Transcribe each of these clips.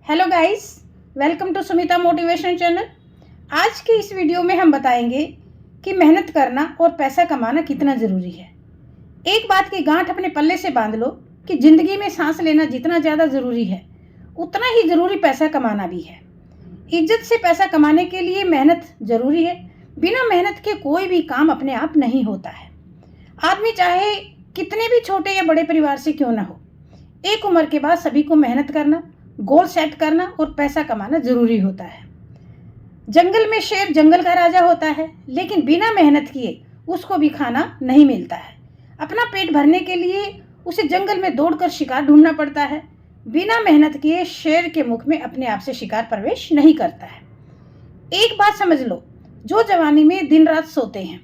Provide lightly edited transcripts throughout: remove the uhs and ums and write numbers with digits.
Hello guys, welcome to Sumita motivation channel. आज के इस वीडियो में हम बताएंगे कि मेहनत करना और पैसा कमाना कितना ज़रूरी है। एक बात की गांठ अपने पल्ले से बांध लो कि ज़िंदगी में सांस लेना जितना ज़्यादा ज़रूरी है उतना ही ज़रूरी पैसा कमाना भी है। इज्जत से पैसा कमाने के लिए मेहनत ज़रूरी है। बिना मेहनत के कोई भी काम अपने आप नहीं होता है। आदमी चाहे कितने भी छोटे या बड़े परिवार से क्यों ना हो, एक उम्र के बाद सभी को मेहनत करना, गोल सेट करना और पैसा कमाना जरूरी होता है। जंगल में शेर जंगल का राजा होता है, लेकिन बिना मेहनत किए उसको भी खाना नहीं मिलता है। अपना पेट भरने के लिए उसे जंगल में दौड़कर शिकार ढूंढना पड़ता है। बिना मेहनत किए शेर के मुख में अपने आप से शिकार प्रवेश नहीं करता है। एक बात समझ लो, जो जवानी में दिन रात सोते हैं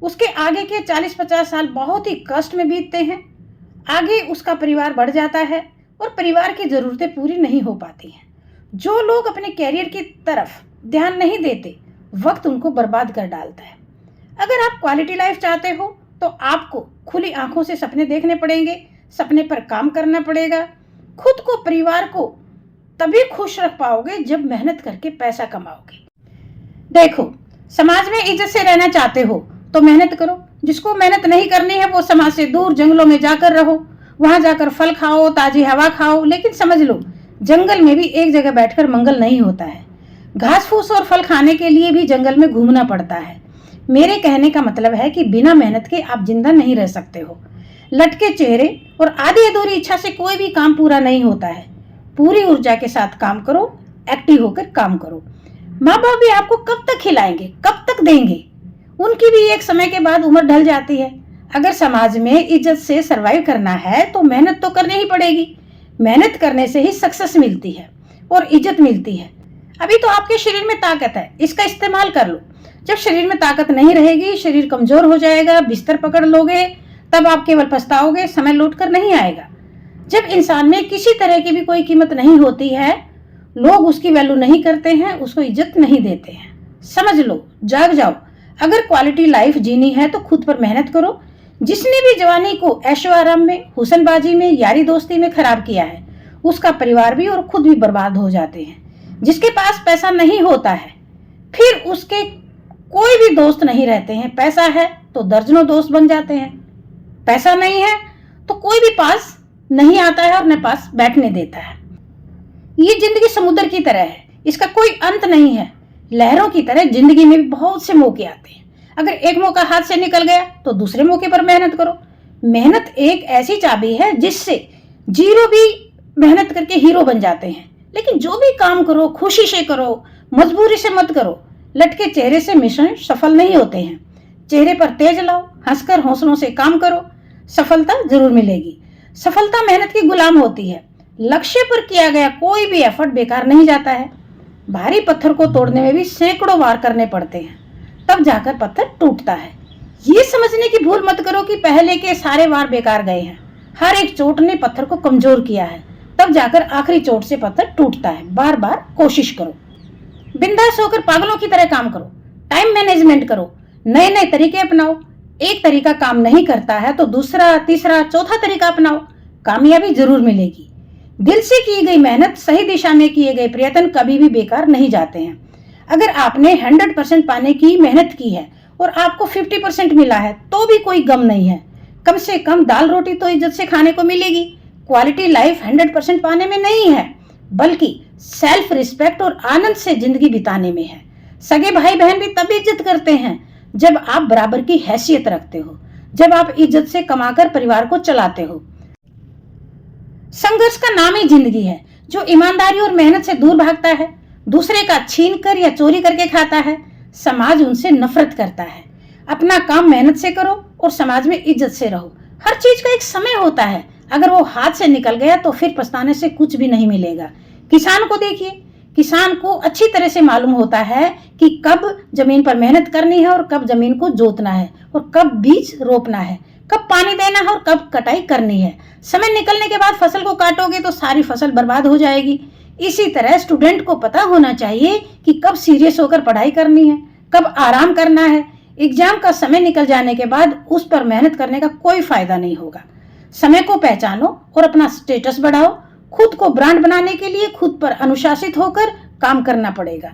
उसके आगे के 40-50 साल बहुत ही कष्ट में बीतते हैं। आगे उसका परिवार बढ़ जाता है और परिवार की ज़रूरतें पूरी नहीं हो पाती हैं। जो लोग अपने कैरियर की तरफ ध्यान नहीं देते, वक्त उनको बर्बाद कर डालता है। अगर आप क्वालिटी लाइफ चाहते हो तो आपको खुली आंखों से सपने देखने पड़ेंगे, सपने पर काम करना पड़ेगा। खुद को, परिवार को तभी खुश रख पाओगे जब मेहनत करके पैसा कमाओगे। देखो, समाज में इज्जत से रहना चाहते हो तो मेहनत करो। जिसको मेहनत नहीं करनी है वो समाज से दूर जंगलों में जाकर रहो, वहां जाकर फल खाओ, ताजी हवा खाओ। लेकिन समझ लो, जंगल में भी एक जगह बैठकर मंगल नहीं होता है। घास फूस और फल खाने के लिए भी जंगल में घूमना पड़ता है। मेरे कहने का मतलब है कि बिना मेहनत के आप जिंदा नहीं रह सकते हो। लटके चेहरे और आधी अधूरी इच्छा से कोई भी काम पूरा नहीं होता है। पूरी ऊर्जा के साथ काम करो, एक्टिव होकर काम करो। माँ बाप भी आपको कब तक खिलाएंगे, कब तक देंगे? उनकी भी एक समय के बाद उम्र ढल जाती है। अगर समाज में इज्जत से सरवाइव करना है तो मेहनत तो करनी ही पड़ेगी। मेहनत करने से ही सक्सेस मिलती है और इज्जत मिलती है। अभी तो आपके शरीर में ताकत है, इसका इस्तेमाल कर लो। जब शरीर में ताकत नहीं रहेगी, शरीर कमजोर हो जाएगा, बिस्तर पकड़ लोगे, तब आप केवल पछताओगे, समय लौट कर नहीं आएगा। जब इंसान में किसी तरह की भी कोई कीमत नहीं होती है, लोग उसकी वैल्यू नहीं करते हैं, उसको इज्जत नहीं देते हैं। समझ लो, जाग जाओ। अगर क्वालिटी लाइफ जीनी है तो खुद पर मेहनत करो। जिसने भी जवानी को ऐशो आराम में, हुसनबाजी में, यारी दोस्ती में खराब किया है, उसका परिवार भी और खुद भी बर्बाद हो जाते हैं। जिसके पास पैसा नहीं होता है, फिर उसके कोई भी दोस्त नहीं रहते हैं। पैसा है तो दर्जनों दोस्त बन जाते हैं। पैसा नहीं है तो कोई भी पास नहीं आता है और न पास बैठने देता है। ये जिंदगी समुद्र की तरह है, इसका कोई अंत नहीं है। लहरों की तरह जिंदगी में भी बहुत से मौके आते हैं। अगर एक मौका हाथ से निकल गया तो दूसरे मौके पर मेहनत करो। मेहनत एक ऐसी चाबी है जिससे जीरो भी मेहनत करके हीरो बन जाते हैं। लेकिन जो भी काम करो खुशी से करो, मजबूरी से मत करो। लटके चेहरे से मिशन सफल नहीं होते हैं। चेहरे पर तेज लाओ, हंसकर हौसलों से काम करो, सफलता जरूर मिलेगी। सफलता मेहनत की गुलाम होती है। लक्ष्य पर किया गया कोई भी एफर्ट बेकार नहीं जाता है। भारी पत्थर को तोड़ने में भी सैकड़ों वार करने पड़ते हैं, तब जाकर पत्थर टूटता है। ये समझने की भूल मत करो कि पहले के सारे वार बेकार गए हैं। हर एक चोट ने पत्थर को कमजोर किया है, तब जाकर आखिरी चोट से पत्थर टूटता है। बार बार कोशिश करो। बिंदास होकर पागलों की तरह काम करो। टाइम मैनेजमेंट करो, नए नए तरीके अपनाओ। एक तरीका काम नहीं करता है तो दूसरा, तीसरा, चौथा तरीका अपनाओ, कामयाबी जरूर मिलेगी। दिल से की गई मेहनत, सही दिशा में किए गए प्रयत्न कभी भी बेकार नहीं जाते हैं। अगर आपने 100% पाने की मेहनत की है और आपको 50% मिला है तो भी कोई गम नहीं है। कम से कम दाल रोटी तो इज्जत से खाने को मिलेगी। क्वालिटी लाइफ 100% पाने में नहीं है, बल्कि सेल्फ रिस्पेक्ट और आनंद से जिंदगी बिताने में है। सगे भाई बहन भी तब इज्जत करते हैं जब आप बराबर की हैसियत रखते हो, जब आप इज्जत से कमाकर परिवार को चलाते हो। संघर्ष का नाम ही जिंदगी है। जो ईमानदारी और मेहनत से दूर भागता है, दूसरे का छीन कर या चोरी करके खाता है, समाज उनसे नफरत करता है। अपना काम मेहनत से करो और समाज में इज्जत से रहो। हर चीज का एक समय होता है। अगर वो हाथ से निकल गया तो फिर पछताने से कुछ भी नहीं मिलेगा। किसान को देखिए, किसान को अच्छी तरह से मालूम होता है कि कब जमीन पर मेहनत करनी है और कब जमीन को जोतना है और कब बीज रोपना है, कब पानी देना है और कब कटाई करनी है। समय निकलने के बाद फसल को काटोगे तो सारी फसल बर्बाद हो जाएगी। इसी तरह स्टूडेंट को पता होना चाहिए कि कब सीरियस होकर पढ़ाई करनी है, कब आराम करना है। एग्जाम का समय निकल जाने के बाद उस पर मेहनत करने का कोई फायदा नहीं होगा। समय को पहचानो और अपना स्टेटस बढ़ाओ। खुद को ब्रांड बनाने के लिए खुद पर अनुशासित होकर काम करना पड़ेगा।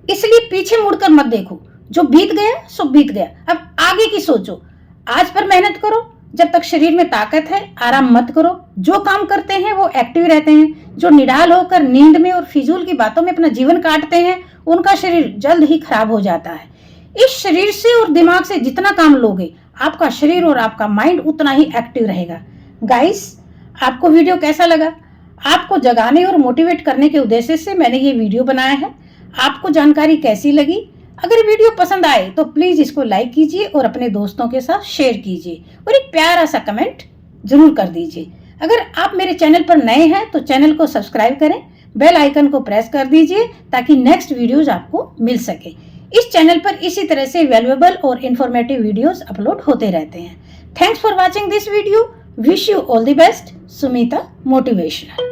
इसलिए पीछे मुड़कर मत देखो, जो बीत गया सो बीत गया, अब आगे की सोचो। आज पर मेहनत करो, जब तक शरीर में ताकत है आराम मत करो। जो काम करते हैं वो एक्टिव रहते हैं, जो निढाल होकर नींद में और फिजूल की बातों में अपना जीवन काटते हैं उनका शरीर जल्द ही खराब हो जाता है। इस शरीर से और दिमाग से जितना काम लोगे आपका शरीर और आपका माइंड उतना ही एक्टिव रहेगा। गाइस, आपको वीडियो कैसा लगा? आपको जगाने और मोटिवेट करने के उद्देश्य से मैंने ये वीडियो बनाया है। आपको जानकारी कैसी लगी? अगर वीडियो पसंद आए तो प्लीज इसको लाइक कीजिए और अपने दोस्तों के साथ शेयर कीजिए और एक प्यारा सा कमेंट जरूर कर दीजिए। अगर आप मेरे चैनल पर नए हैं तो चैनल को सब्सक्राइब करें, बेल आइकन को प्रेस कर दीजिए ताकि नेक्स्ट वीडियोज आपको मिल सके। इस चैनल पर इसी तरह से वैल्यूएबल और इंफॉर्मेटिव वीडियोस अपलोड होते रहते हैं। Thanks for watching this video. Wish you all the best. Sumita motivational.